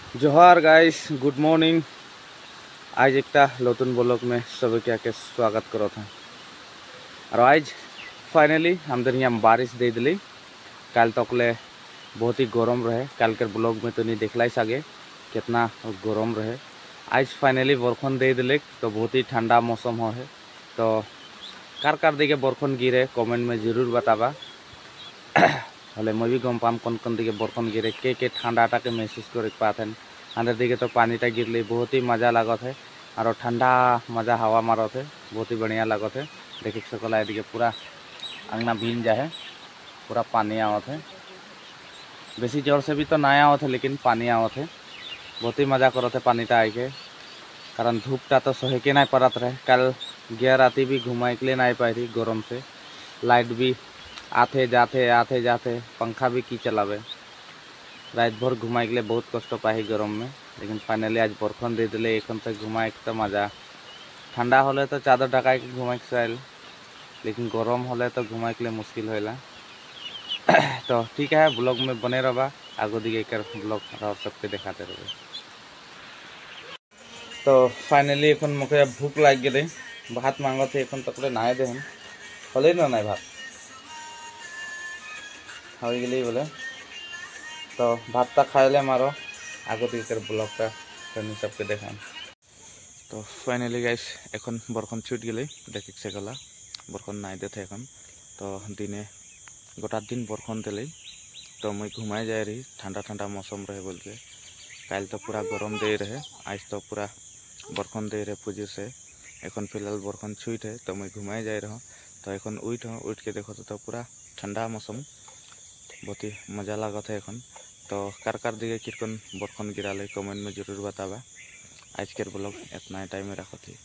जोहार guys, good morning. आज एक नतून ब्लॉग में सभी के स्वागत करो था। और आज फाइनली हमदर यहाँ बारिश दे दिली। कल तकले बहुत ही गरम रहे। कल के ब्लॉग में तो नहीं देखलाई सके कितना गरम रहे। आज फाइनली बरखन दे दिले तो बहुत ही ठंडा मौसम हो है। तो कार दिखे बरखन गिरे कमेंट में जरूर बताबा। हले मैं भी गम पाम कौन दिखे बरखन गिरे के ठंडाटा के महसूस कर पाते अंदर दिखे तो पानीटा गिरले बहुत ही मजा लागत है और ठंडा मजा हवा मारत है बहुत ही बढ़िया लागत है। देख सकला दिखे पूरा अंगना भीन जाए पूरा पानी आवत है। बेसी जोर से भी तो ना आवत है लेकिन पानी आवत है। बहुत ही मजा करत है पानीटा आई के कारण धूपटा तो सहे के नहीं पड़त रहे। कल गया राती भी घुमाई के लिए नहीं पाई थी गरम से। लाइट भी आते जाते पंखा भी की चलावे। रात भर घुमाई के लिए बहुत कष्ट पाई गरम में लेकिन फाइनली आज बरखन दे दिले एखन तक घुमाए तो मजा। ठंडा होले तो चादर ढकाई के घुमाई चाहल लेकिन गरम होले तो घुमाई के लिए मुश्किल होला। तो ठीक है ब्लॉग में बने रहा आगो दिखे एक ब्लॉग सबके दिखाते रहे। तो फाइनली एखन मुखे भूख लग गए भात मांगत है एखन तक नाए दे हले ना ना भात हो गई बोले। तो भातटा खाइले मारो आगो दिखे ब्लॉगटा सबके देखा। तो फाइनली गाइस एखन बरखन छूट गई देख से गला बरखन नाई दे थे एखन। तो दिने गोटा दिन बरखन दिले तो मैं घुमाए जाए रही ठंडा ठंडा मौसम रहे बोल के। कल तो पूरा गरम दे रहे आज तो पूरा बरखन दे रहे पूजे से। एखन फिलहाल बरखन छूट है तो मैं घुमाए जाए रहा। तो एखन उठ के देखो तो पूरा ठंडा मौसम बहुत ही मजा लागत है एखन। तो कार दिखे किरकन बरखन गिराले कमेंट में जरूर बतावा। आज के ब्लॉग इतना टाइम में रखो थी।